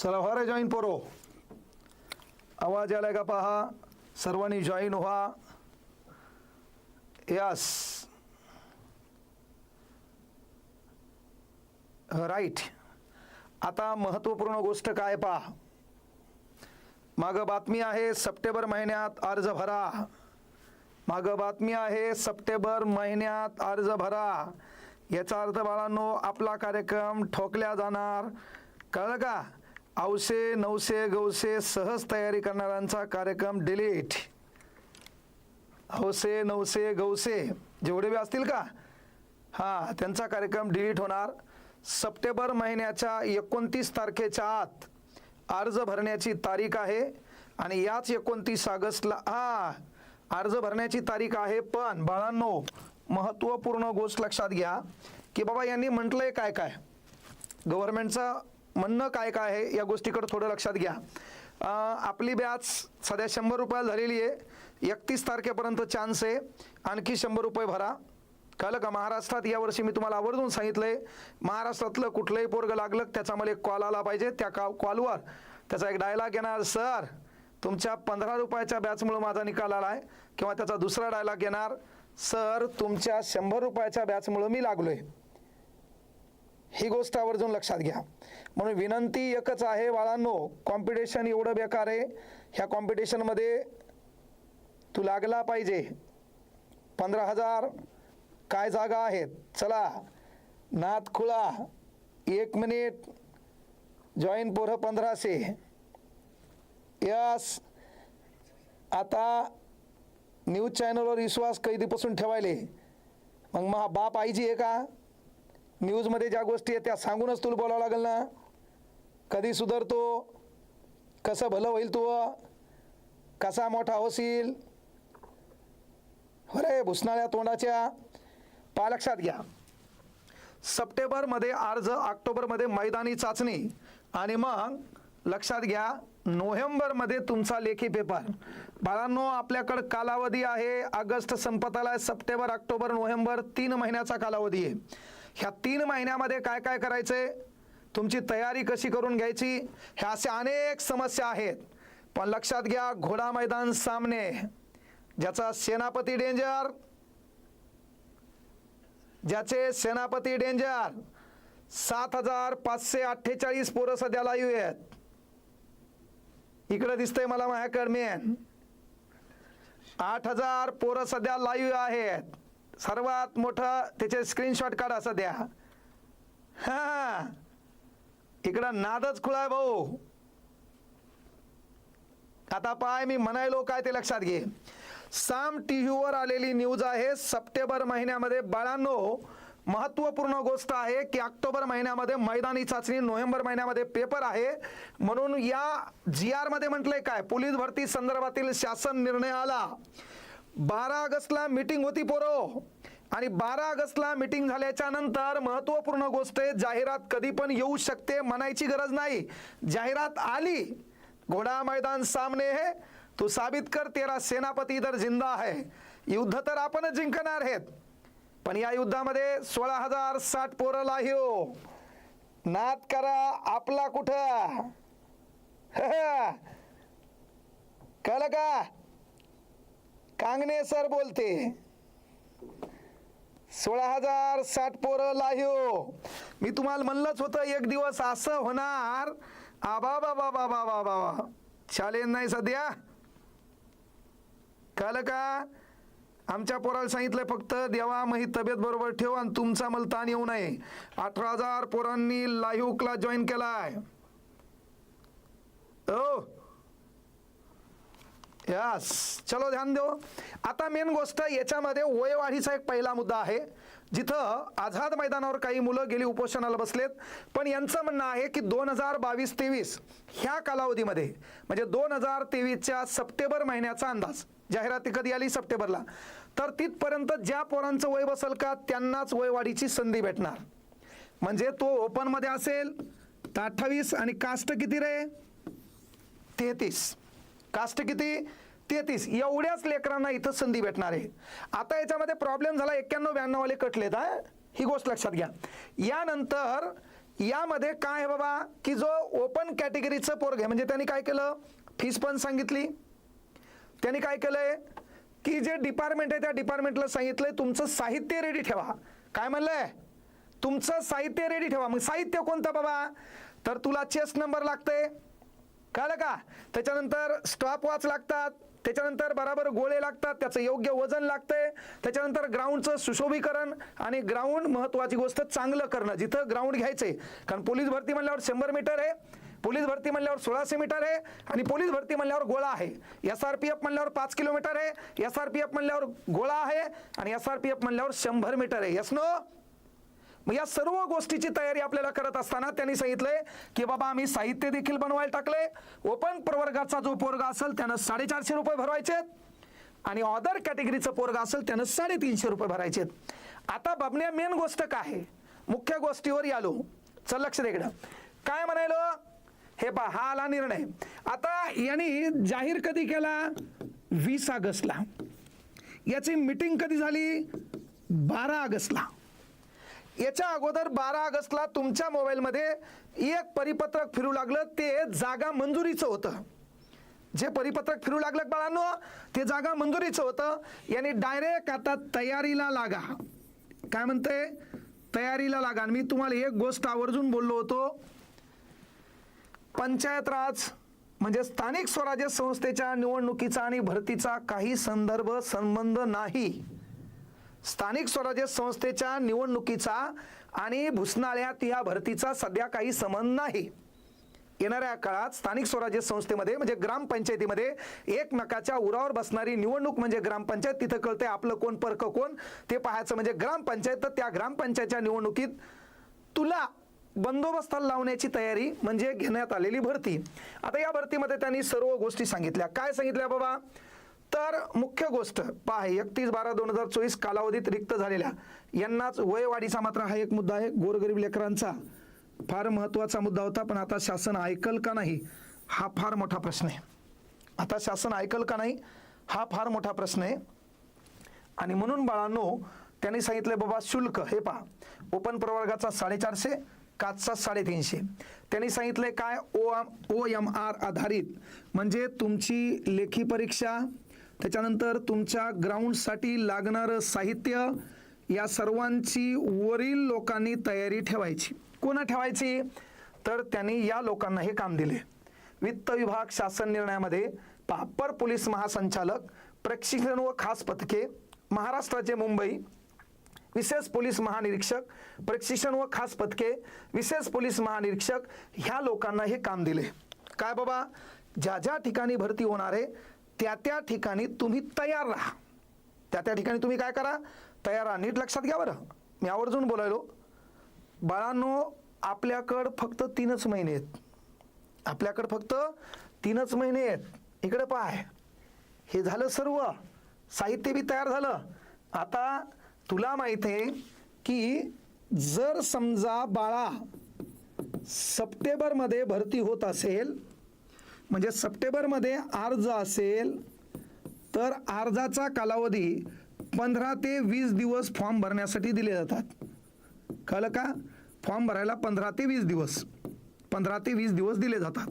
चला व्हा रे जॉईन पोरो. आवाज आलाय का पहा. सर्वांनी जॉईन व्हा. Yes right. आता महत्त्वपूर्ण गोष्ट काय पहा. मागं बातमी आहे सप्टेंबर महिन्यात अर्ज भरा. मागं बातमी आहे सप्टेंबर महिन्यात अर्ज भरा. याचा अर्थ बाळांनो आपला कार्यक्रम ठोकल्या जाणार. कळलं का. औसे नवसे गौसे सहज तयारी करणाऱ्यांचा कार्यक्रम डिलीट. औसे नवसे गौसे जेवढे बी असतील का हां त्यांचा कार्यक्रम डिलीट होणार. सप्टेंबर महिन्याच्या 29 तारखेच्या आत अर्ज भरण्याची तारीख आहे आणि याच 29 ऑगस्टला अर्ज भरण्याची तारीख आहे. पण बाळांनो महत्त्वपूर्ण गोष्ट लक्षात घ्या की बाबा यांनी म्हटलंय काय काय, गव्हर्नमेंटचं म्हणणं काय काय आहे या गोष्टीकडे थोडं लक्षात घ्या. आपली बॅच सध्या 100 रुपयाला झालेली आहे. 31 तारखेपर्यंत चान्स आहे. आणखी 100 रुपये भरा. कळलं का. महाराष्ट्रात यावर्षी मी तुम्हाला आवर्जून सांगितलंय महाराष्ट्रातलं कुठलंही पोरगं लागलं त्याचा मला एक कॉल आला पाहिजे. त्या कॉलवर त्याचा एक डायलॉग येणार, सर तुमच्या 15 रुपयाच्या बॅचमुळे माझा निकाल आला आहे. किंवा त्याचा दुसरा डायलॉग येणार, सर तुमच्या 100 रुपयाच्या बॅचमुळे मी लागलोय. ही गोष्ट आवर्जून लक्षात घ्या. म्हणून विनंती एकच आहे बाळांनो, कॉम्पिटिशन एवढं बेकार आहे. ह्या कॉम्पिटिशनमध्ये तू लागला पाहिजे. 15,000 काय जागा आहेत. चला नाथ खुळा 1 मिनिट. जॉईन पोरं 1500. यस. आता न्यूज चॅनलवर विश्वास कैदीपासून ठेवायले मग महा बाप आईजी आहे का. न्यूजमध्ये ज्या गोष्टी आहेत त्या सांगूनच तुला बोलावं लागेल ना. कधी सुधारतो, कसं भलं होईल तू, कसा मोठा होशील. अरे भुसनाळ्या तोंडाच्या. पा लक्षात घ्या सप्टेंबरमध्ये अर्ज, ऑक्टोबरमध्ये मैदानी चाचणी आणि मग लक्षात घ्या नोव्हेंबरमध्ये तुमचा लेखी पेपर. बाळांनो आपल्याकडं कालावधी आहे. ऑगस्ट संपत आलाय. सप्टेंबर ऑक्टोबर नोव्हेंबर 3 महिन्याचा कालावधी आहे. ह्या 3 महिन्यामध्ये काय काय करायचंय, तुमची तयारी कशी करून घ्यायची, ह्या अशा अनेक समस्या आहेत. पण लक्षात घ्या घोडा मैदान सामने ज्याचा सेनापती डेंजर, ज्याचे सेनापती डेंजर 7,548 पोरं सध्या लाईव्ह आहेत. इकडे दिसतंय मला माझ्याकडे 8,000 पोरं सध्या लाईव्ह आहेत. सर्वात मोठं त्याचे स्क्रीनशॉट काढा सध्या. हा इकडं नादच खुळाय भाऊ. आता पाय मी म्हणायलो काय ते लक्षात घे. साम टीव्हीवर आलेली न्यूज आहे सप्टेंबर महिन्यामध्ये बाळांनो महत्त्वपूर्ण गोष्ट आहे की ऑक्टोबर महिन्यामध्ये मैदानी चाचणी, नोव्हेंबर महिन्यामध्ये पेपर आहे. म्हणून या GR मध्ये म्हटलंय काय, पोलीस भरती संदर्भातील शासन निर्णय आला. 12 ऑगस्टला मीटिंग होती पोरो आणि 12 ऑगस्टला मीटिंग झाल्याच्या नंतर महत्त्वपूर्ण गोष्ट आहे, जाहिरात कधी पण येऊ शकते, म्हणायची गरज नाही. जाहिरात आली, घोडा मैदान सामने है, तू साबित कर तेरा सेनापती इधर जिंदा है. युद्ध तर आपणच जिंकणार आहेत. पण या युद्धामध्ये 16,060 पोरं लाहीव. नाद करा आपला कुठं. कळलं का. कांगणे सर बोलते 16,060 पोरं लाहीव. मी तुम्हाला म्हणलंच होतं एक दिवस असं होणार. आबा बाबा बाबा बाबा चालेल नाही सध्या. कळलं का. आमच्या पोराला सांगितलं फक्त देवा मही तब्येत बरोबर ठेव आणि तुमचा मला ताण येऊ नये. 18,000 पोरांनी लाईव्ह क्लास जॉईन केलाय. ओ यस चलो ध्यान देऊ. आता मेन गोष्ट याच्यामध्ये वयवाढीचा एक पहिला मुद्दा आहे. जिथं आझाद मैदानावर काही मुलं गेली उपोषणाला बसलेत. पण यांचं म्हणणं आहे की 2022-23 ह्या कालावधीमध्ये म्हणजे 2023च्या सप्टेंबर महिन्याचा अंदाज, जाहिराती कधी आली सप्टेंबरला, तर तिथपर्यंत ज्या पोरांचं वय बसेल का त्यांनाच वयवाढीची संधी भेटणार. म्हणजे तो ओपनमध्ये असेल तर 28 आणि कास्ट किती रे 33. कास्ट किती 33. एवढ्याच लेकरांना इथं संधी भेटणार आहे. आता याच्यामध्ये प्रॉब्लेम झाला 91-92 वाले कटलेत. ही गोष्ट लक्षात घ्या. यानंतर यामध्ये काय आहे बाबा, की जो ओपन कॅटेगरीचं पोरग आहे, म्हणजे त्यांनी काय केलं, फीस पण सांगितली. त्यांनी काय केलंय, की जे डिपार्टमेंट आहे त्या डिपार्टमेंटला सांगितलंय तुमचं साहित्य रेडी ठेवा. काय म्हणलंय, तुमचं साहित्य रेडी ठेवा. मग साहित्य कोणतं बाबा, तर तुला चेस्ट नंबर लागते, कळलं का, त्याच्यानंतर स्टॉप वॉच लागतात, त्याच्यानंतर बराबर गोळे लागतात, त्याचं योग्य वजन लागतंय, त्याच्यानंतर ग्राउंडचं सुशोभीकरण आणि ग्राउंड महत्वाची गोष्ट चांगलं करणं, जिथं ग्राउंड घ्यायचंय. कारण पोलीस भरती म्हणल्यावर 100 मीटर आहे, पोलीस भरती म्हणल्यावर 1600 मीटर आहे, आणि पोलीस भरती म्हणल्यावर गोळा आहे. SRPF म्हणल्यावर 5 किलोमीटर आहे, SRPF म्हणल्यावर गोळा आहे, आणि SRPF म्हणल्यावर 100 मीटर आहे. Yes no. मग या सर्व गोष्टीची तयारी आपल्याला करत असताना त्यांनी सांगितलंय की बाबा आम्ही साहित्य देखील बनवायला टाकले. ओपन प्रवर्गाचा जो पोरगा असेल त्यानं 450 रुपये भरवायचे, आणि अदर कॅटेगरीचं पोरगा असेल त्यानं 350 रुपये भरायचे. आता बाबण्या मेन गोष्ट काय आहे, मुख्य गोष्टीवर आलो. चल लक्ष दे इकडं. काय म्हणायलो, हे पहा हा आला निर्णय. आता यांनी जाहीर कधी केला, 20 ऑगस्टला. याची मीटिंग कधी झाली, 12 ऑगस्टला. याच्या अगोदर 12 ऑगस्टला तुमच्या मोबाईलमध्ये एक परिपत्रक फिरू लागलं, ते जागा मंजुरीचं होतं. जे परिपत्रक फिरू लागलं बाळांनो, ते जागा मंजुरीचं होतं. याने डायरेक्ट आता तयारीला लागा. काय म्हणते, तयारीला लागा. मी तुम्हाला एक गोष्ट आवर्जून बोललो होतो, पंचायत राज म्हणजे स्थानिक स्वराज्य संस्थेच्या निवडणुकीचा आणि भरतीचा काही संबंध नाही. स्थानिक स्वराज्य संस्थेच्या निवडणुकीचा आणि भुसनाळ्यात या भरतीचा सध्या काही संबंध नाही. येणाऱ्या काळात स्थानिक स्वराज्य संस्थेमध्ये म्हणजे ग्रामपंचायतीमध्ये एकमेकाच्या उरावर बसणारी निवडणूक म्हणजे ग्रामपंचायत. तिथं कळतंय आपलं कोण परक कोण ते पाहायचं म्हणजे ग्रामपंचायत. तर त्या ग्रामपंचायतच्या निवडणुकीत तुला बंदोबस्ताला लावण्याची तयारी म्हणजे घेण्यात आलेली भरती. आता या भरतीमध्ये त्यांनी सर्व गोष्टी सांगितल्या. काय सांगितल्या बाबा, तर मुख्य गोष्ट पहा, 31/12/2024 कालावधीत रिक्त झालेल्या यांनाच वयवाढीचा मात्र हा एक मुद्दा आहे. गोरगरीब लेकरांचा फार महत्वाचा मुद्दा होता, पण आता शासन ऐकल का नाही हा फार मोठा प्रश्न आहे. आता शासन ऐकल का नाही हा फार मोठा प्रश्न आहे. आणि म्हणून बाळांनो त्यांनी सांगितलं बाबा शुल्क हे पहा, ओपन प्रवर्गाचा 450, काचचा 350. त्यांनी सांगितलंय काय, OMR आधारित म्हणजे तुमची लेखी परीक्षा, त्याच्यानंतर तुमच्या ग्राउंडसाठी लागणारं साहित्य, या सर्वांची वरील लोकांनी तयारी ठेवायची. कोणा ठेवायची, तर त्यांनी या लोकांना हे काम दिले. वित्त विभाग शासन निर्णयामध्ये अप्पर पोलीस महासंचालक, प्रशिक्षण व खास पथके, महाराष्ट्राचे मुंबई, विशेष पोलीस महानिरीक्षक, प्रशिक्षण व खास पथके, विशेष पोलीस महानिरीक्षक, ह्या लोकांना हे काम दिले. काय बाबा, ज्या ज्या ठिकाणी भरती होणार आहे त्या ठिकाणी तुम्ही तयार राहा. त्या ठिकाणी तुम्ही काय करा, तयार राहा. नीट लक्षात घ्या बरं, मी आवर्जून बोलायलो बाळांनो, आपल्याकडं फक्त 3च महिने आहेत. आपल्याकडं फक्त 3च महिने आहेत. इकडे पाय, हे झालं सर्व साहित्य बी तयार झालं. आता तुला माहित आहे की जर समजा बाळा सप्टेंबरमध्ये भरती होत असेल, म्हणजे सप्टेंबरमध्ये अर्ज असेल, तर अर्जाचा कालावधी 15 ते 20 दिवस फॉर्म भरण्यासाठी दिले जातात. कळलं का, फॉर्म भरायला 15 ते 20 दिवस दिले जातात.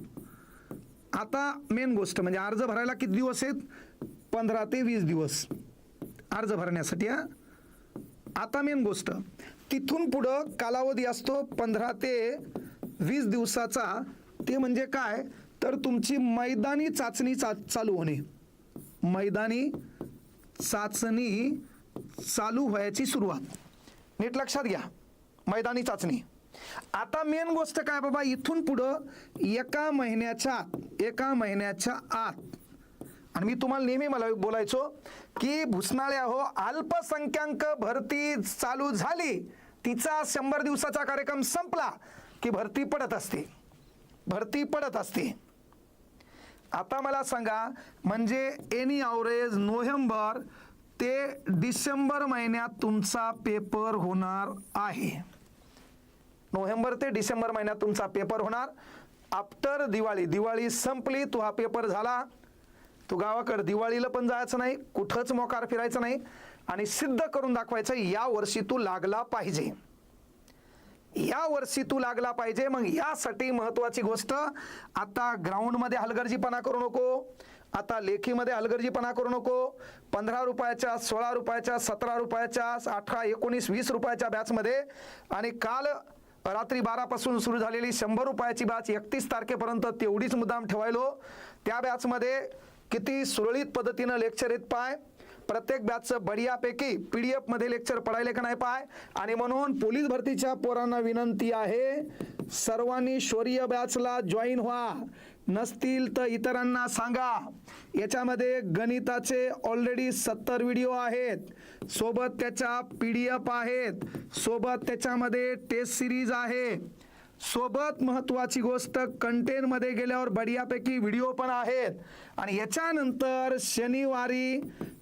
आता मेन गोष्ट म्हणजे अर्ज भरायला किती दिवस आहेत, 15 ते 20 दिवस अर्ज भरण्यासाठी. आता मेन गोष्ट, तिथून पुढं कालावधी असतो 15 ते 20 दिवसाचा. ते म्हणजे काय, तर तुमची मैदानी चाचणी चालू होणे, मैदानी चाचणी चालू व्हायची सुरुवात. नीट लक्षात घ्या, मैदानी चाचणी. आता मेन गोष्ट काय बाबा, इथून पुढं एका महिन्याच्या आत, आणि मी तुम्हाला नेहमी मला बोलायचो की भुसनाळ्या हो, अल्पसंख्याक भरती चालू झाली, तिचा 100 दिवसाचा कार्यक्रम संपला की भरती पडत असते. आता मला सांगा, म्हणजे एनी ॲव्हरेज नोव्हेंबर ते डिसेंबर महिन्यात तुमचा पेपर होणार आहे. नोव्हेंबर ते डिसेंबर महिन्यात तुमचा पेपर होणार. आफ्टर दिवाळी संपली, तो हा पेपर झाला, तू गावाकडे दिवाळीला पण जायचं नाही, कुठंच मोकार फिरायचं नाही, आणि सिद्ध करून दाखवायचं या वर्षी तू लागला पाहिजे. या वर्षी तू लागला पाहिजे. मग यासाठी महत्वाची गोष्ट, आता ग्राउंडमध्ये हलगर्जीपणा करू नको, आता लेखीमध्ये हलगर्जीपणा करू नको. 15 रुपयाच्या, 16 रुपयाच्या, 17 रुपयाच्या, 18, 19, 20 रुपयाच्या बॅचमध्ये आणि काल रात्री 12 पासून सुरू झालेली 100 रुपयाची बॅच 31 तारखेपर्यंत तेवढीच मुद्दाम ठेवायलो. त्या बॅचमध्ये किती सुरळीत पद्धतीनं लेक्चर येत पाय. प्रत्येक बॅचचं बढियापैकी PDF मध्ये लेक्चर पडायले का नाही पाय. आणि म्हणून पोलीस भरतीच्या पोरांना विनंती आहे, सर्वांनी शौर्य बॅचला जॉईन व्हा. नसतील तर इतरांना सांगा. याच्यामध्ये गणिताचे ऑलरेडी 70 व्हिडिओ आहेत, सोबत त्याच्या PDF आहेत, सोबत त्याच्यामध्ये टेस्ट सिरीज आहे, सोबत महत्वाची गोष्ट कंटेंटमध्ये गेल्यावर बढियापैकी व्हिडिओ पण आहेत. आणि याच्यानंतर शनिवारी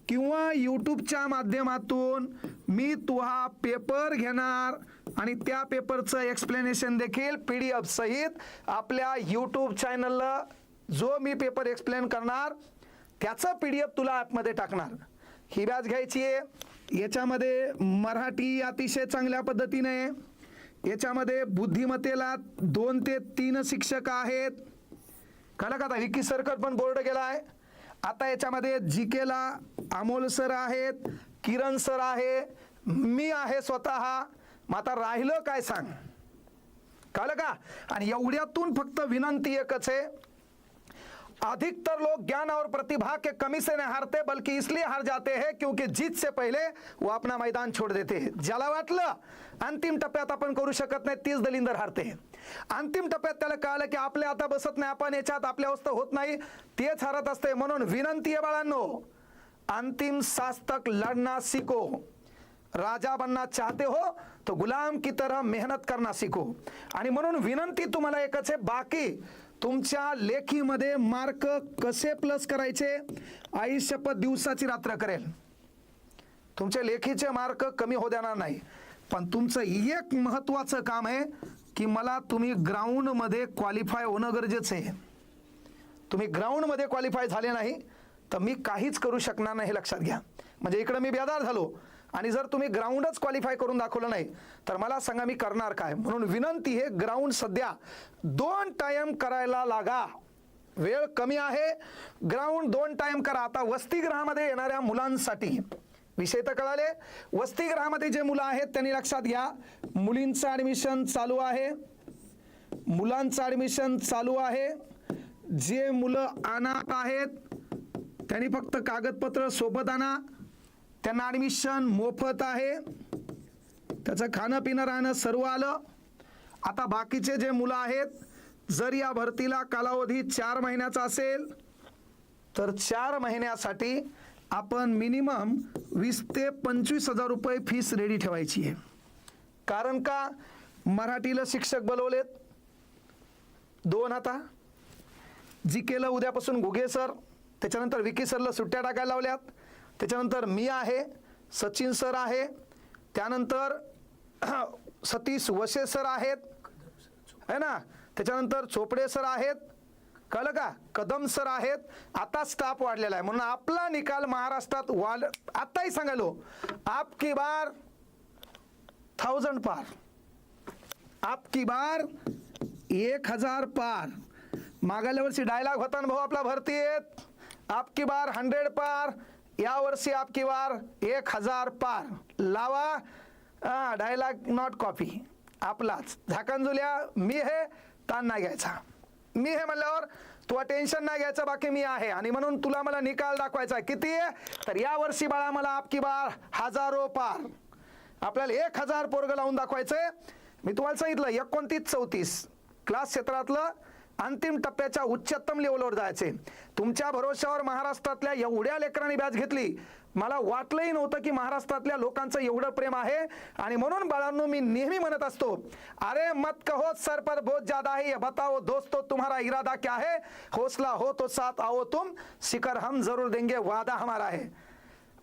किंवा यूट्यूबच्या माध्यमातून मी तुहा पेपर घेणार आणि त्या पेपरचं एक्सप्लेनेशन देखील PDF सहित आपल्या यूट्यूब चॅनलला जो मी पेपर एक्सप्लेन करणार त्याचा PDF तुला ॲपमध्ये टाकणार. ही बॅच घ्यायची आहे. याच्यामध्ये मराठी अतिशय चांगल्या पद्धतीने, याच्यामध्ये बुद्धिमत्तेला 2 ते 3 शिक्षक आहेत. कळलं का? आता विकी सरकट पण बोर्ड गेला आहे. आता याच्यामध्ये जीकेला अमोल सर आहेत, किरण सर आहे, मी आहे स्वतः. मग आता राहिलं काय सांग? कळलं का? आणि एवढ्यातून फक्त विनंती एकच आहे, अधिकतर लोग ज्ञान और प्रतिभा के कमी से नहीं हारते बल्कि इसलिए हार जाते हैं क्योंकि जीत से पहले वो अपना मैदान छोड़ देते हैं. ज्याला वाटलं अंतिम टप्प्यात आपण करू शकत नाही, तीच दलिंदर हारते. अंतिम टप्प्यात त्याला कळलं की आपल्या आता बसत नाही, आपण याच्यात आपल्या अवस्था होत नाही, तेच हारत असते. म्हणून विनंती आहे बाळांनो, अंतिम सांस तक लड़ना सीखो. राजा बनना चाहते हो तो गुलाम की तरह मेहनत करना सीखो. आणि म्हणून विनंती तुम्हाला एकच आहे, बाकी तुमच्या लेखीमध्ये मार्क कसे प्लस करायचे, आई शपथ दिवसाची रात्र करेल. तुमचे लेखीचे मार्क कमी होऊ देणार नाही. पण तुमचं एक महत्वाचं काम आहे की मला तुम्ही ग्राउंडमध्ये क्वालिफाय होणं गरजेचं आहे. तुम्ही ग्राउंडमध्ये क्वालिफाय झाले नाही तर मी काहीच करू शकणार नाही, हे लक्षात घ्या. म्हणजे इकडे मी बेदार झालो आणि जर तुम्ही ग्राउंडच क्वालिफाय करून दाखवलं नाही तर मला सांगा मी करणार काय. म्हणून विनंती आहे, ग्राउंड सध्या 2 टाइम करायला लागा. वेळ कमी आहे, ग्राउंड 2 टाइम करा. आता वसतिगृहामध्ये येणाऱ्या मुलांसाठी विषय तर कळाले. वसतिगृहामध्ये जे मुलं आहेत त्यांनी लक्षात घ्या, मुलींचं ॲडमिशन चालू आहे, मुलांचं ॲडमिशन चालू आहे. जे मुलं अनाथ आहेत त्यांनी फक्त कागदपत्र सोबत आणा. त्यांना ॲडमिशन मोफत आहे, त्याचं खाणं पिणं राहणं सर्व आलं. आता बाकीचे जे मुलं आहेत, जर या भरतीला कालावधी 4 महिन्याचा असेल तर 4 महिन्यासाठी आपण मिनिमम 20 ते 25 हजार रुपये फीस रेडी ठेवायची आहे. कारण का, मराठीला शिक्षक बोलवलेत 2. आता जी केलं उद्यापासून घुगे सर, त्याच्यानंतर विकी सरला सुट्ट्या टाकायला लावल्यात, त्याच्यानंतर मी आहे, सचिन सर आहे, त्यानंतर सतीश वशे सर आहेत है ना, त्याच्यानंतर चोपडे सर आहेत, कळलं का, कदम सर आहेत. आता स्टाफ वाढलेला आहे. म्हणून आपला निकाल महाराष्ट्रात आताही सांगायलो, आपकी बार 1000 पार, आपकी बार 1000 पार. मागल्या वर्षी डायलॉग होता ना भाऊ आपला भरतीत, आपकी बार 100 पार. या वर्षी आपकी बार 1000 पार. लावा डायलॉग नॉट कॉपी आपलाच. झाकणजुल्या मी हे ताण नाही घ्यायचा. मी हे म्हणल्यावर तुला टेन्शन नाही घ्यायचं, बाकी मी आहे. आणि म्हणून तुला मला निकाल दाखवायचा आहे. किती आहे तर या वर्षी बाळा मला आपकी बार 1000 पार. आपल्याला 1000 पोरग लावून दाखवायचंय. मी तुम्हाला सांगितलं 29-34 क्लास क्षेत्रातलं अंतिम टप्प्याच्या उच्चतम लेवलवर जायचे. तुमच्या भरोशावर महाराष्ट्रातल्या एवढ्या लेकरांनी बॅच घेतली. मला वाटलंही नव्हतं की महाराष्ट्रातल्या लोकांचं एवढं प्रेम आहे. आणि म्हणून बाळांनो मी नेहमी म्हणत असतो, अरे मत कहो सर पर बहुत ज्यादा है, ये बताओ दोस्तों तुम्हारा इरादा क्या है, हौसला हो तो साथ आओ तुम, शिखर हम जरूर देंगे, वादा हमारा है.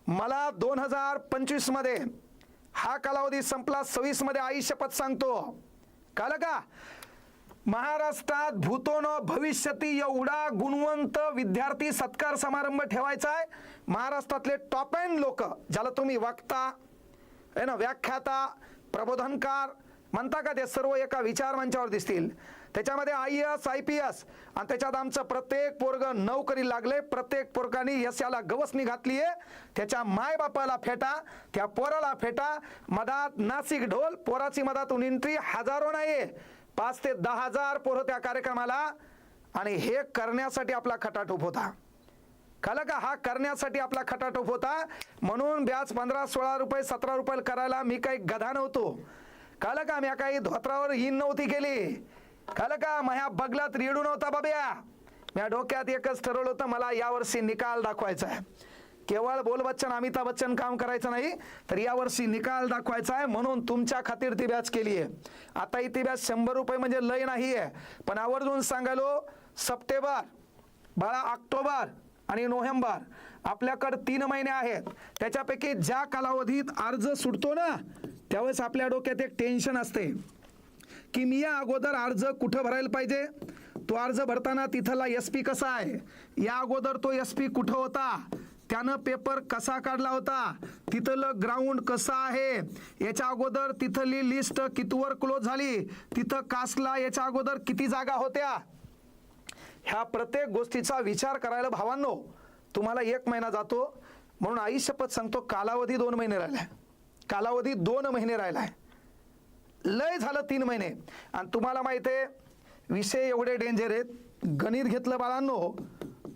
मला 2025 मध्ये हा कालावधी संपला, 26 मध्ये आई शपथ सांगतो, कळलं का, महाराष्ट्रात भूतोनो भविष्यती एवढा गुणवंत विद्यार्थी सत्कार समारंभ ठेवायचा आहे. महाराष्ट्रातले टॉप एंड लोक, ज्याला तुम्ही वक्ता है ना, व्याख्याता, प्रबोधनकार, म्हणता का ते सर्व एका विचार मंचावर दिसतील. त्याच्यामध्ये IAS IPS आणि त्याच्यात आमचं प्रत्येक पोरग नोकरी लागले, प्रत्येक पोरगानी यशाला गवसणी घातलीये, त्याच्या मायबापाला फेटा, त्या पोराला फेटा, मधात नाशिक ढोल, पोराची मधातून एंट्री, हजारो नाही 5 ते 10 हजार पोरं त्या कार्यक्रमाला. आणि हे करण्यासाठी आपला खटाटोप होता. कळलं का? हा करण्यासाठी आपला खटाटोप होता. म्हणून ब्याज 15-16 रुपये 17 रुपये करायला मी काही गधा नव्हतो. कळलं का? मी काही धोत्रावर इन नव्हती केली. कळलं का? माझ्या बगलात रेडू नव्हता बाब्या. माझ्या डोक्यात एकच ठरवलं होतं, मला यावर्षी निकाल दाखवायचा आहे. केवळ बोल बच्चन अमिताभ बच्चन काम करायचं नाही, तर यावर्षी निकाल दाखवायचा आहे. म्हणून तुमच्या खातीर ती बॅच केली आहे. आता ती बॅच 100 रुपये म्हणजे लय नाही आहे, पण आवर्जून सांगायलो सप्टेंबर, बाळा ऑक्टोबर आणि नोव्हेंबर आपल्याकडे 3 महिने आहेत. त्याच्यापैकी ज्या कालावधीत अर्ज सुटतो ना, त्यावेळेस आपल्या डोक्यात एक टेन्शन असते की मी या अगोदर अर्ज कुठं भरायला पाहिजे, तो अर्ज भरताना तिथला SP कसा आहे, या अगोदर तो SP कुठं होता, त्यानं पेपर कसा काढला होता, तिथलं ग्राउंड कसं आहे, याच्या अगोदर तिथली लिस्ट कितीवर क्लोज झाली, तिथं कास्टला याच्या अगोदर किती जागा होत्या. ह्या प्रत्येक गोष्टीचा विचार करायला भावांनो तुम्हाला 1 महिना जातो. म्हणून आई शपथ सांगतो, कालावधी 2 महिने राहिलाय, कालावधी 2 महिने राहिलाय. लय झालं 3 महिने. आणि तुम्हाला माहिती आहे विषय एवढे डेंजर आहेत. गणित घेतलं बाळांनो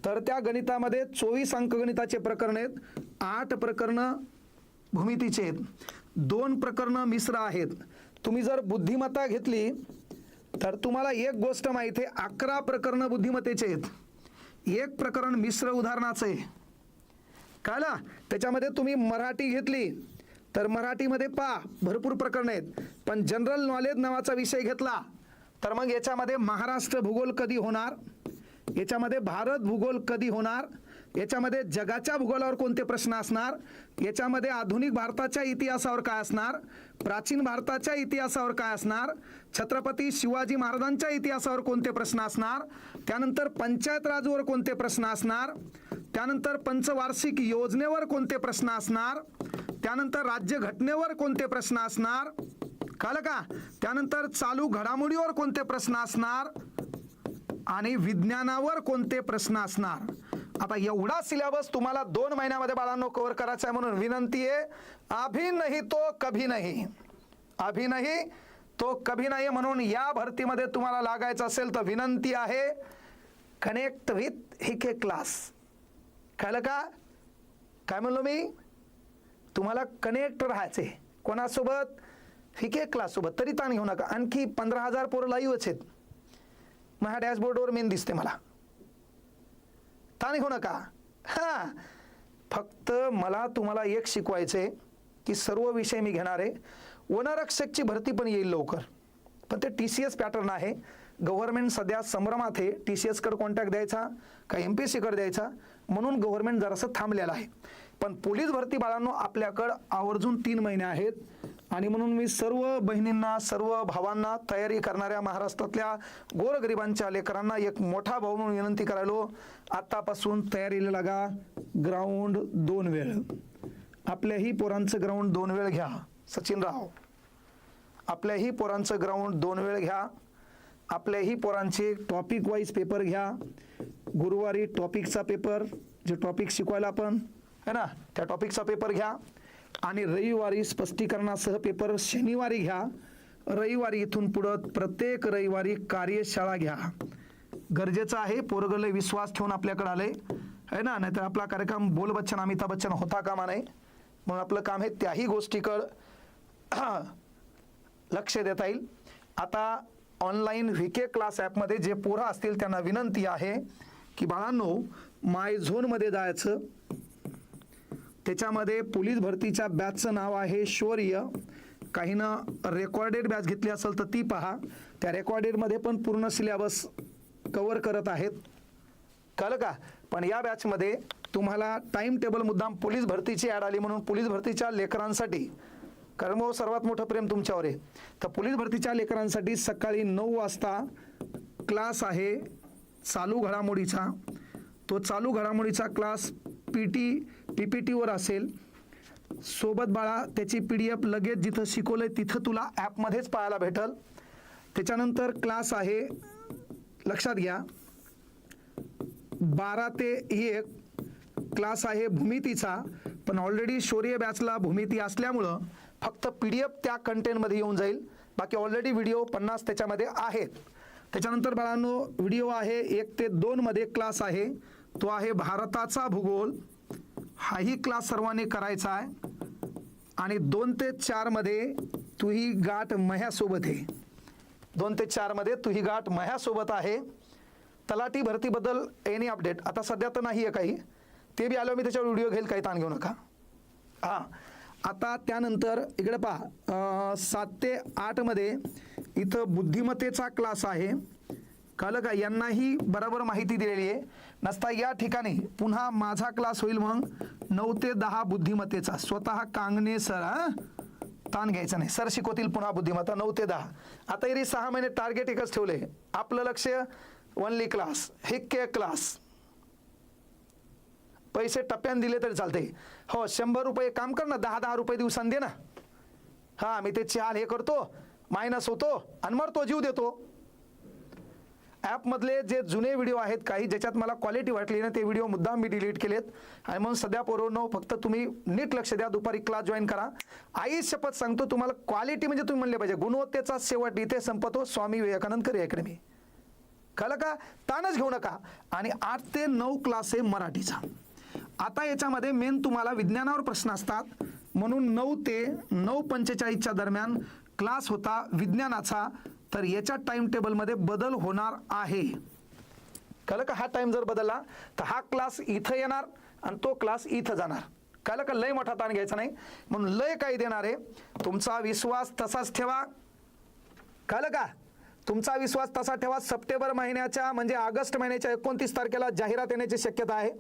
तर त्या गणितामध्ये 24 अंकगणिताचे प्रकरण आहेत. 8 प्रकरणं भूमितीचे आहेत, 2 प्रकरणं मिश्र आहेत. तुम्ही जर बुद्धिमत्ता घेतली तर तुम्हाला एक गोष्ट माहिती आहे, 11 प्रकरणं बुद्धिमत्तेचे आहेत, 1 प्रकरण मिश्र उदाहरणाचं आहे. कळलं? त्याच्यामध्ये तुम्ही मराठी घेतली तर मराठीमध्ये भरपूर प्रकरण आहेत. पण जनरल नॉलेज नावाचा विषय घेतला तर मग याच्यामध्ये महाराष्ट्र भूगोल कधी होणार, याच्यामध्ये भारत भूगोल कधी होणार, याच्यामध्ये जगाच्या भूगोलावर कोणते प्रश्न असणार, याच्यामध्ये आधुनिक भारताच्या इतिहासावर काय असणार, प्राचीन भारताच्या इतिहासावर काय असणार, छत्रपती शिवाजी महाराजांच्या इतिहासावर कोणते प्रश्न असणार, त्यानंतर पंचायत राजवर कोणते प्रश्न असणार, त्यानंतर पंचवार्षिक योजनेवर कोणते प्रश्न असणार, त्यानंतर राज्य घटनेवर कोणते प्रश्न असणार. कळलं का? त्यानंतर चालू घडामोडीवर कोणते प्रश्न असणार आणि विज्ञानावर कोणते प्रश्न असणार. आता एवढा सिलेबस तुम्हाला 2 महिन्यामध्ये बाळांनो कव्हर करायचा आहे. म्हणून विनंती आहे, अभी नहीं तो कभी नहीं, अभी नहीं तो कभी नाही. म्हणून या भरतीमध्ये तुम्हाला लागायचं असेल तर विनंती आहे, कनेक्ट विथ हिके क्लास. कळलं का? काय म्हणलो मी? तुम्हाला कनेक्ट राहायचे कोणासोबत? हिके क्लास सोबत. तरी ताण घेऊ नका. आणखी 15,000 पोरं लाईव्हच आहेत. माझ्या डॅशबोर्डवर मेन दिसते मला. ताण घेऊ नका. हां, फक्त मला तुम्हाला एक शिकवायचे की सर्व विषय मी घेणार आहे. वनरक्षकची भरती पण येईल लवकर, पण ते TCS पॅटर्न आहे. गव्हर्नमेंट सध्या संभ्रमात आहे, TCSकडे कॉन्टॅक्ट द्यायचा का MPSCकडे द्यायचा, म्हणून गव्हर्नमेंट जरासं थांबलेलं आहे. पण पोलीस भरती बाळांनो आपल्याकडं आवर्जून 3 महिने आहेत. आणि म्हणून मी सर्व बहिणींना, सर्व भावांना, तयारी करणाऱ्या महाराष्ट्रातल्या गोरगरिबांच्या लेकरांना एक मोठा भाऊ म्हणून विनंती करायलो, आत्तापासून तयारीला लागा. ग्राउंड 2 वेळ, आपल्याही पोरांचं ग्राउंड 2 वेळ घ्या. सचिनराव, आपल्याही पोरांचं ग्राउंड 2 वेळ घ्या. आपल्याही पोरांचे टॉपिक वाईज पेपर घ्या. गुरुवारी टॉपिकचा पेपर, जे टॉपिक शिकवायला आपण है ना, त्या टॉपिकचा पेपर घ्या. आणि रविवारी स्पष्टीकरणासह पेपर शनिवारी घ्या. रविवारी इथून पुढं प्रत्येक रविवारी कार्यशाळा घ्या. गरजेचं आहे. पोरगले विश्वास ठेवून आपल्याकडे आले है ना, नाहीतर आपला कार्यक्रम बोल बच्चन अमिताभ बच्चन होता कामा नये. म्हणून आपलं काम आहे त्याही गोष्टीकडं लक्ष देता येईल. आता ऑनलाईन VK क्लास ॲपमध्ये जे पोरं असतील त्यांना विनंती आहे की बाळांनो, माय झोनमध्ये जायचं. त्याच्यामध्ये पोलीस भरतीच्या बॅचचं नाव आहे शौर्य. काहीनं रेकॉर्डेड बॅच घेतली असेल तर ती पहा. त्या रेकॉर्डेडमध्ये पण पूर्ण सिलेबस कव्हर करत आहेत. कळलं का? पण या बॅचमध्ये तुम्हाला टाईम टेबल मुद्दाम पोलीस भरतीची ॲड आली म्हणून पोलीस भरतीच्या लेकरांसाठी, कारण मग सर्वात मोठं प्रेम तुमच्यावर आहे, तर पोलीस भरतीच्या लेकरांसाठी सकाळी 9 वाजता क्लास आहे चालू घडामोडीचा. तो चालू घडामोडीचा क्लास PPTवर असेल. सोबत बाळा त्याची PDF लगेच जिथं शिकवलंय तिथं तुला ॲपमध्येच पाहायला भेटल. त्याच्यानंतर क्लास आहे, लक्षात घ्या, 12 ते 1 क्लास आहे भूमितीचा. पण ऑलरेडी शौर्य बॅचला भूमिती असल्यामुळं फक्त PDF त्या कंटेंटमध्ये येऊन जाईल. बाकी ऑलरेडी व्हिडिओ 50 त्याच्यामध्ये आहेत. त्याच्यानंतर बाळांनो व्हिडिओ आहे 1 ते 2 मध्ये क्लास आहे, तो आहे भारताचा भूगोल. हाही क्लास सर्वांनी करायचा आहे. आणि 2 ते 4 मध्ये तुही गाठ मह्यासोबत आहे. 2 ते 4 मध्ये तुही गाठ मह्यासोबत आहे. तलाठी भरतीबद्दल एनी अपडेट आता सध्या तर नाही आहे काही, ते बी आलो मी त्याच्यावर व्हिडिओ घेईल, काही ताण घेऊ नका. हां, आता त्यानंतर इकडे पहा 7 ते 8 मध्ये इथं बुद्धिमत्तेचा क्लास आहे. कळलं का? यांनाही बरोबर माहिती दिलेली आहे. नसता या ठिकाणी पुन्हा माझा क्लास होईल मग 9 ते 10 बुद्धिमत्तेचा. स्वतः कांगणे सर, ताण घ्यायचा नाही, सर शिकवतील पुन्हा बुद्धिमत्ता 9 ते 10. आता येरी 6 महिने टार्गेट एकच ठेवले, आपलं लक्ष ओनली क्लास, हे क्लास. पैसे टप्प्यान दिले तरी चालते. हो 100 रुपये काम कर ना, 10-10 रुपये दिवसांनी दे ना. हां, मी ते चाल हे करतो, मायनस होतो आणि मरतो, जीव देतो. ॲपमधले जे जुने व्हिडिओ आहेत काही ज्याच्यात मला क्वालिटी वाटली ना, ते व्हिडिओ मुद्दाम मी डिलीट केलेत. आणि म्हणून सध्या पोरांनो फक्त तुम्ही नीट लक्ष द्या, दुपारी क्लास जॉईन करा. आई शपथ सांगतो तुम्हाला, क्वालिटी म्हणजे तुम्ही म्हणले पाहिजे, गुणवत्तेचा शेवट इथे संपतो. Swami Vivekananda career academy. कळलं का? ताणच घेऊ नका. आणि 8 ते 9 क्लास आहे मराठीचा. आता याच्यामध्ये मेन तुम्हाला विज्ञानावर प्रश्न असतात, म्हणून 9 ते 9:45च्या दरम्यान क्लास होता विज्ञानाचा. तर याच्या टाइम टेबलमध्ये बदल होणार आहे. कळलं का? हा टाइम जर बदलला तर हा क्लास इथं येणार आणि तो क्लास इथं जाणार. कळलं का? लय मोठा ताण घ्यायचा नाही, म्हणून लय काही देणार आहे. तुमचा विश्वास तसाच ठेवा. कळलं का? तुमचा विश्वास तसा ठेवा. सप्टेंबर महिन्याच्या म्हणजे ऑगस्ट महिन्याच्या 29 तारखेला जाहिरात येण्याची शक्यता आहे.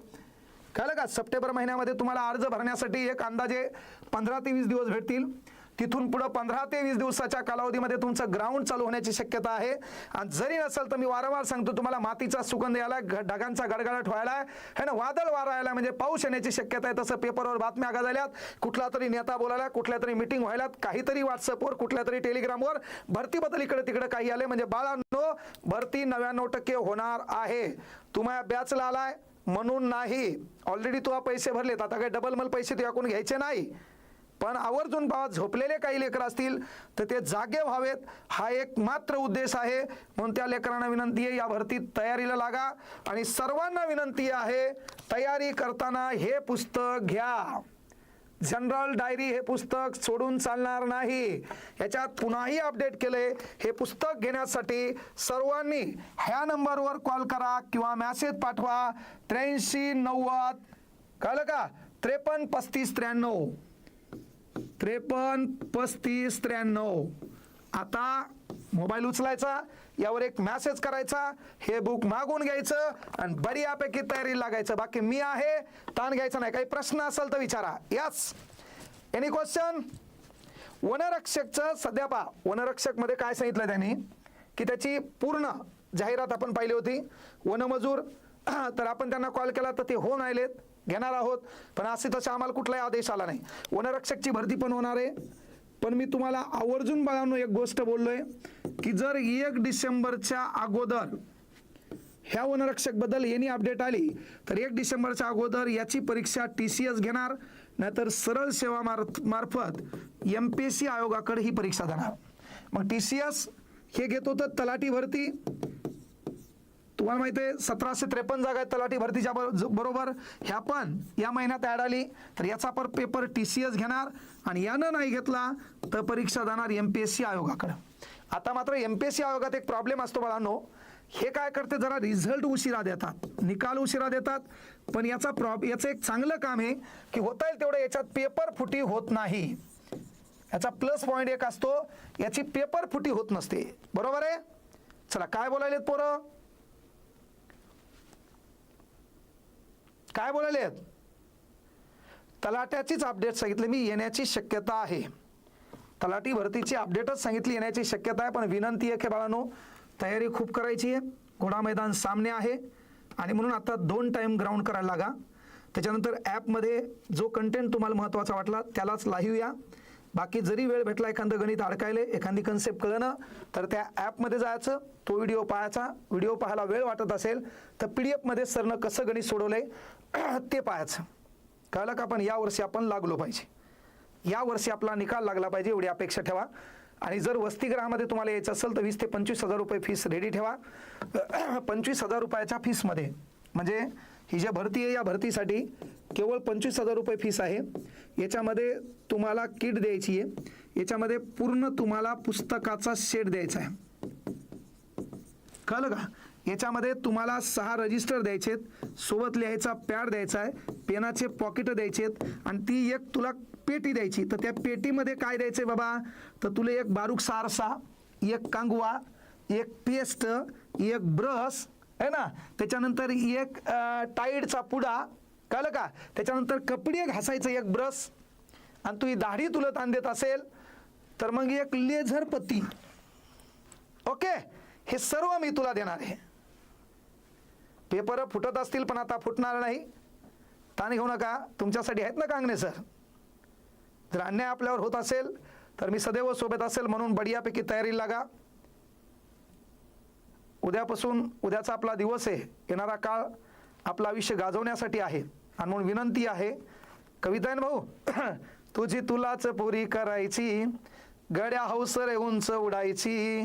कळलं का? सप्टेंबर महिन्यामध्ये तुम्हाला अर्ज भरण्यासाठी एक अंदाजे 15 ते 20 दिवस भेटतील. तिथून पुढे 15 ते 20 दिवसाच्या कालावधीमध्ये तुमचं ग्राउंड चालू होण्याची शक्यता आहे. आणि जरी नसेल तर मी वारंवार सांगतो तुम्हाला, मातीचा सुगंध यायला, ढगांचा गडगडाट व्हायला है ना, वादळ वारा यायला म्हणजे पाऊस येण्याची शक्यता आहे. तसं पेपरवर बातम्या गाजल्यात, कुठला तरी नेता बोलायला, कुठल्या तरी मीटिंग व्हायलात, काहीतरी व्हॉट्सअपवर, कुठल्या तरी टेलिग्रामवर भरतीबद्दल इकडे तिकडे काही आले म्हणजे बाळांनो, भरती 99% होणार आहे. तुम्हाला बॅचला आलाय म्हणून नाही, ऑलरेडी तुला पैसे भरलेत, आता काही डबल मल पैसे तुझ्याकडून घ्यायचे नाही. पण आवर्जून बाबा झोपलेले काही लेकर असतील तर ते जागे व्हावेत, हा एक मात्र उद्देश आहे. म्हणून त्या लेकरांना विनंती आहे, या भरतीत तयारीला लागा. आणि सर्वांना विनंती आहे, तयारी करताना हे पुस्तक घ्या. जनरल डायरी हे पुस्तक सोडून चालणार नाही. याच्यात पुन्हाही अपडेट केले. हे पुस्तक घेण्यासाठी सर्वांनी ह्या नंबरवर कॉल करा किंवा मेसेज पाठवा 8390. कळलं का? 533593 533593. आता मोबाईल उचलायचा, यावर एक मेसेज करायचा, हे बुक मागून घ्यायचं आणि बऱ्यापैकी तयारी लागायचं. बाकी मी आहे, ताण घ्यायचा नाही. काही प्रश्न असेल तर विचारा. Yes, any question? वनरक्षकचं सध्या पहा, वनरक्षक मध्ये काय सांगितलं त्यांनी की त्याची पूर्ण जाहिरात आपण पाहिली होती. वनमजूर तर आपण त्यांना कॉल केला तर ते होऊन आलेत, घेणार आहोत. पण असे तसे आम्हाला कुठलाही आदेश आला नाही. वनरक्षकची भरती पण होणार आहे. पण मी तुम्हाला आवर्जून बाळांनो एक गोष्ट बोललोय की जर 1 डिसेंबरच्या अगोदर ह्या वनरक्षक बद्दल यांनी अपडेट आली तर 1 डिसेंबरच्या अगोदर याची परीक्षा TCS घेणार, नाहीतर सरळ सेवा मार्फत MPSC आयोगाकडे ही परीक्षा देणार. मग TCS हे घेतो तर तलाठी भरती, तुम्हाला माहिती आहे 1753 जागा आहेत तलाठी भरतीच्या बरोबर. ह्या पण या महिन्यात ॲड आली तर याचा पर पेपर TCS घेणार आणि यानं नाही घेतला तर परीक्षा जाणार MPSC आयोगाकडे. आता मात्र MPSC आयोगात एक प्रॉब्लेम असतो बाळांनो, हे काय करते, जरा रिझल्ट उशिरा देतात, निकाल उशिरा देतात. पण याचं एक चांगलं काम आहे की होता येईल तेवढं याच्यात पेपर फुटी होत नाही. याचा प्लस पॉईंट एक असतो, याची पेपर फुटी होत नसते. बरोबर आहे? चला, काय बोलायलेत पोरं, काय बोलायलेत? तलाट्याचीच अपडेट सांगितली मी, येण्याची शक्यता आहे. तलाठी भरतीची अपडेटच सांगितली, येण्याची शक्यता आहे. पण विनंती आहे की बाळांनो, तयारी खूप करायची आहे. घोडा मैदान सामने आहे आणि म्हणून आता 2 टाइम ग्राउंड करायला लागा. त्याच्यानंतर ॲपमध्ये जो कंटेंट तुम्हाला महत्त्वाचा वाटला त्यालाच लाईव्ह या. बाकी जरी वेळ भेटला एखादं गणित अडकायले, एखादी कन्सेप्ट कळणं, तर त्या ॲपमध्ये जायचं, तो व्हिडिओ पाहायचा. व्हिडिओ पाहायला वेळ वाटत असेल तर PDF मध्ये सरनं कसं गणित सोडवलंय ते पाहायचं. कळलं का? पण यावर्षी आपण लागलो पाहिजे, यावर्षी आपला निकाल लागला पाहिजे एवढी अपेक्षा ठेवा. आणि जर वसतिगृहामध्ये तुम्हाला यायचं असेल तर 20 ते 25 हजार रुपये फीस रेडी ठेवा. 25,000 रुपयाच्या फीसमध्ये म्हणजे ही जी भरती आहे या भरतीसाठी केवळ 25,000 रुपये फीस आहे. याच्यामध्ये तुम्हाला किट द्यायची आहे, याच्यामध्ये पूर्ण तुम्हाला पुस्तकाचा सेट द्यायचा आहे. कळलं का? याच्यामध्ये तुम्हाला 6 रजिस्टर द्यायचेत, सोबत लिहायचा पॅड द्यायचा आहे, पेनाचे पॉकेट द्यायचेत आणि ती एक तुला पेटी द्यायची. तर त्या पेटीमध्ये काय द्यायचंय बाबा? तर तुला एक बारूकचा आरसा, एक कांगवा, एक पेस्ट, एक ब्रश आहे ना, त्याच्यानंतर एक टाईडचा पुडा, कळलं का? त्याच्यानंतर कपडे घासायचं एक ब्रश, आणि तुझी दाढी तुला ताण देत असेल तर मग एक लेझर पत्ती. ओके, हे सर्व मी तुला देणार आहे. पेपर फुटत असतील पण आता फुटणार नाही, ताण घेऊ नका. तुमच्यासाठी आहेत ना कांगणे सर. जर अन्याय आपल्यावर होत असेल तर मी सदैव सोबत असेल, म्हणून बढियापैकी तयारी लागा. उद्यापासून उद्याचा आपला दिवस आहे, येणारा काळ आपलं आयुष्य गाजवण्यासाठी आहे. आणि म्हणून विनंती आहे, कविता आहे ना भाऊ, तुझी तुलाच पुरी करायची, गड्या हौस रे उंच उडायची,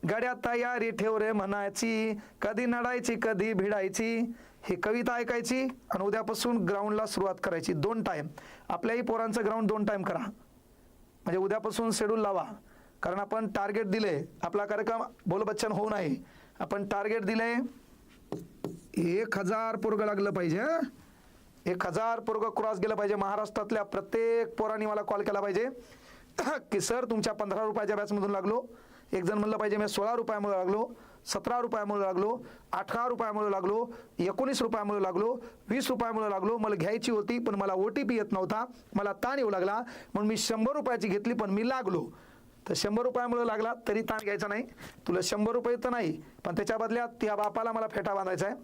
गड्या तयारी ठेव रे म्हणायची, कधी नडायची कधी भिडायची. ही कविता ऐकायची आणि उद्यापासून ग्राउंडला सुरुवात करायची. 2 टाईम आपल्याही पोरांचं ग्राउंड 2 टाईम करा, म्हणजे उद्यापासून शेड्यूल लावा. कारण आपण टार्गेट दिले, आपला कार्यक्रम बोलबच्चन होऊ नये. आपण टार्गेट दिले 1000 पोरगं लागलं पाहिजे. 1000 पोरगं क्रॉस गेलं पाहिजे. महाराष्ट्रातल्या प्रत्येक पोरांनी मला कॉल केला पाहिजे की सर तुमच्या 15 रुपयाच्या बॅचमधून लागलो. एक जण म्हणलं पाहिजे मी 16 रुपयामुळे लागलो, 17 रुपयामुळे लागलो, 18 रुपयामुळे लागलो, 19 रुपयामुळे लागलो, 20 रुपयामुळे लागलो. मला घ्यायची होती पण मला OTP येत नव्हता, मला ताण येऊ लागला, म्हणून मी 100 रुपयाची घेतली पण मी लागलो. तर 100 रुपयामुळे लागला तरी ताण घ्यायचा नाही. तुला 100 रुपये तर नाही, पण त्याच्या बदल्यात त्या बापाला मला फेटा बांधायचा आहे,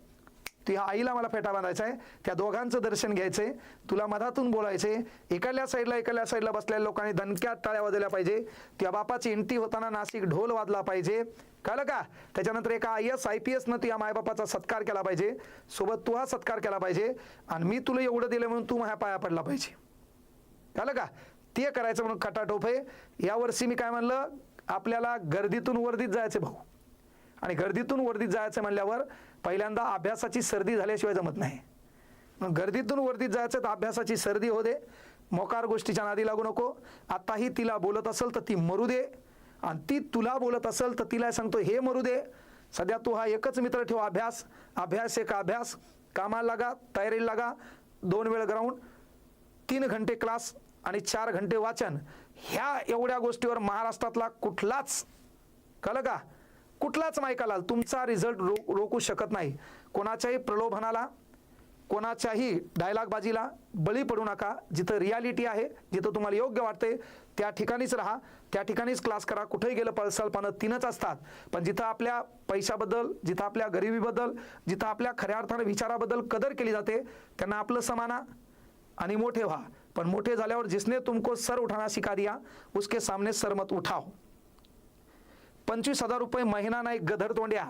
त्या आईला मला फेटा बांधायचा आहे, त्या दोघांचं दर्शन घ्यायचंय. तुला मधातून बोलायचे. इकडल्या साईडला बसलेल्या लोकांनी दणक्यात टाळ्या वाजवल्या पाहिजे. त्या बापाची एंट्री होताना नाशिक ढोल वाजला पाहिजे. कळलं का? त्याच्यानंतर एका IAS IPS न तुझ्या मायबापाचा सत्कार केला पाहिजे, सोबत तू हा सत्कार केला पाहिजे. आणि मी तुला एवढं दिलं म्हणून तू माझ्या पाया पडला पाहिजे. कळलं का? ते करायचं म्हणून खटाटोप आहे. यावर्षी मी काय म्हणलं, आपल्याला गर्दीतून वर्दीत जायचं भाऊ. आणि गर्दीतून वर्दीत जायचं म्हणल्यावर पहिल्यांदा अभ्यासाची सर्दी झाल्याशिवाय जमत नाही. मग गर्दीतून वर्दीत जायचं तर अभ्यासाची सर्दी हो दे. मोकार गोष्टीच्या नादी लागू नको. आताही तिला बोलत असेल तर ती मरू दे, आणि ती तुला बोलत असेल तर तिला सांगतो हे मरू दे. सध्या तू हा एकच मित्र ठेव, अभ्यास. अभ्यास एक अभ्यास. कामाला लागा, तयारीला लागा. 2 वेळ ग्राउंड, 3 घंटे क्लास आणि 4 घंटे वाचन. ह्या एवढ्या गोष्टीवर महाराष्ट्रातला कुठलाच, कळलं का, कुठलाच मायकाला तुमचा रिझल्ट रोखू शकत नाही. कोणाच्याही प्रलोभनाला, कोणाच्याही डायलॉगबाजीला बळी पडू नका. जिथं रियालिटी आहे, जिथं तुम्हाला योग्य वाटते त्या ठिकाणीच राहा, त्या ठिकाणीच क्लास करा. कुठेही गेलं पळसालपानं 3च असतात. पण जिथं आपल्या पैशाबद्दल, जिथं आपल्या गरिबीबद्दल, जिथं आपल्या खऱ्या अर्थानं विचाराबद्दल कदर केली जाते, त्यांना आपलं समाना आणि मोठे व्हा. पण मोठे झाल्यावर जिसने तुमको सर उठाना सिखा दिया उसके सामने सर मत उठाओ. 25,000 रुपये महिना नाही गधर तोंड्या.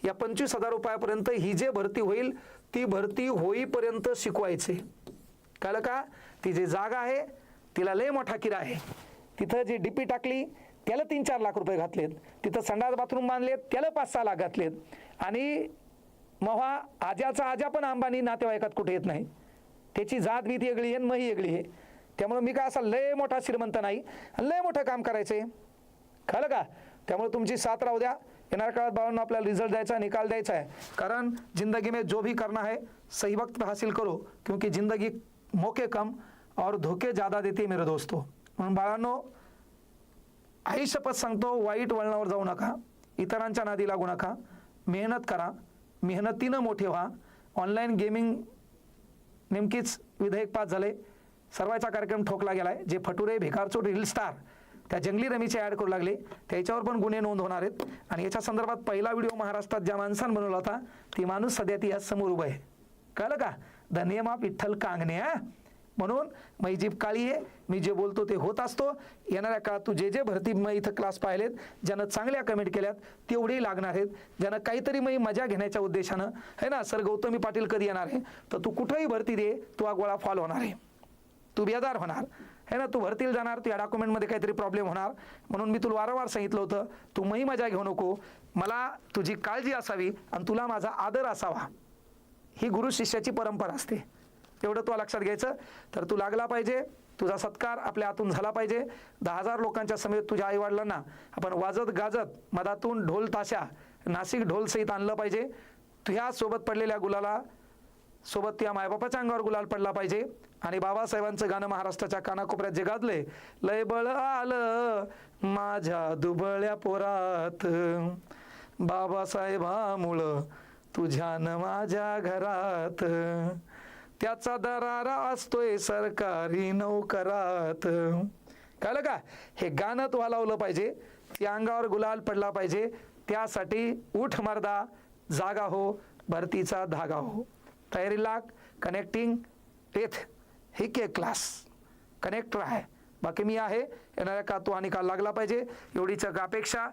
या 25,000 रुपयापर्यंत ही जे भरती होईल ती भरती होईपर्यंत शिकवायचे. कळलं का? ती जी जागा आहे तिला लय मोठा किरा आहे. तिथं जी DP टाकली त्याला 3-4 लाख रुपये घातलेत. तिथं संडास बाथरूम बांधलेत त्याला 5-6 लाख घातलेत. आणि महा आज्याचा आजा पण अंबानी नातेवाईकात कुठे येत नाही. त्याची जात बीत वेगळी आहे, मही वेगळी आहे. त्यामुळे मी काय असा लय मोठा श्रीमंत नाही, लय मोठं काम करायचंय. कळलं का? त्यामुळे तुमची साथ राहू द्या. येणाऱ्या काळात बाळांनो आपल्याला रिझल्ट द्यायचा, निकाल द्यायचा आहे. कारण जिंदगी में जो भी करना है सही वक्त पर हासिल करो, क्योंकि जिंदगी मौके कम और धोके ज़्यादा देती है मेरे दोस्तों. म्हणून बाळांनो, आई शपथ सांगतो, वाईट वळणावर जाऊ नका, इतरांच्या नादी लागू नका, मेहनत करा, मेहनतीनं मोठे व्हा. ऑनलाईन गेमिंग नेमकीच विधेयक पास झाले, सर्वांचा कार्यक्रम ठोकला गेलाय. जे फटुरे भिकारचोट रील स्टार त्या जंगली रमीचे ॲड करू लागले, त्याच्यावर पण गुन्हे नोंद होणार आहेत. आणि याच्या संदर्भात पहिला व्हिडिओ महाराष्ट्रात ज्या माणसानं बनवला होता ती माणूस सध्या ती आज समोर उभा आहे. कळलं का? The name of Vitthal Kangane. म्हणून माझी जीभ काळी आहे, मी जे बोलतो ते होत असतो. येणाऱ्या काळात तू जे भरती मग इथं क्लास पाहिलेत, ज्यानं चांगल्या कमेंट केल्यात तेवढेही लागणार आहेत. ज्यानं काहीतरी मग मजा घेण्याच्या उद्देशानं है ना, सर गौतमी पाटील कधी येणार आहे, तर तू कुठंही भरती दे, तू हा गोळा फॉल होणार आहे, तू बेजार होणार है ना. तू भरतीला जाणार, तू या डॉक्युमेंटमध्ये काहीतरी प्रॉब्लेम होणार. म्हणून मी तुला वारंवार सांगितलं होतं, तू मही मजा घेऊ नको, मला तुझी काळजी असावी आणि तुला माझा आदर असावा. ही गुरु शिष्याची परंपरा असते, तेवढं तू लक्षात घ्यायचं. तर तू लागला पाहिजे, तुझा सत्कार आपल्या हातून झाला पाहिजे. 10,000 लोकांच्या समेत तुझ्या आईवडिलांना आपण वाजत गाजत मधातून ढोल ताशा नाशिक ढोल सहित आणलं पाहिजे. तुझ्या सोबत पडलेल्या गुलाला सोबत तुझ्या मायबापाच्या अंगावर गुलाल पडला पाहिजे. आणि बाबासाहेबांचं गाणं महाराष्ट्राच्या कानाकोपऱ्यात जे गाजले, लय बळ आलं माझ्या दुबळ्या पोरात, बाबासाहेबामुळं तुझ्यान माझ्या घरात, त्याचा दरारा असतोय सरकारी नोकरात. कळलं का? हे गाणं तू लावलं पाहिजे, त्या अंगावर गुलाल पडला पाहिजे. त्यासाठी उठ मर्दा, जागा हो, भरतीचा धागा हो. तयारी लाग. Connecting with he K class connector आहे. बाकी मी आहे. येणाऱ्या का तू आणि काल लागला पाहिजे एवढीच अपेक्षा.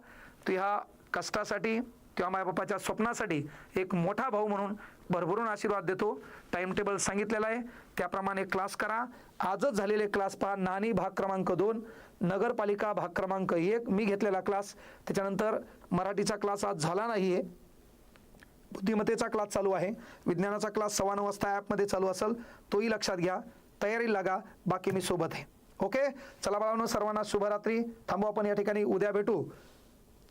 तू ह्या कष्टासाठी किंवा मायबापाच्या स्वप्नासाठी एक मोठा भाऊ म्हणून भरभरून आशीर्वाद देतो. टाइम टेबल सांगितलेला आहे, त्याप्रमाणे क्लास करा. आजच झालेले क्लास पहा. नानी भाग क्रमांक 2, नगरपालिका भाग क्रमांक 1 मी घेतलेला क्लास. त्याच्यानंतर मराठीचा क्लास आज झाला नाही आहे, बुद्धिमत्तेचा क्लास चालू आहे. विज्ञानाचा क्लास 9:15 वाजता ॲपमध्ये चालू असेल, तोही लक्षात घ्या. तयारी लागा. बाकी मी सोबत आहे. ओके, चला बाळांनो, सर्वांना शुभरात्री. थांबू आपण या ठिकाणी, उद्या भेटू.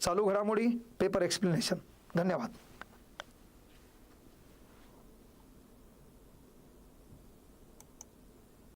चालू घडामोडी पेपर एक्सप्लेनेशन. धन्यवाद.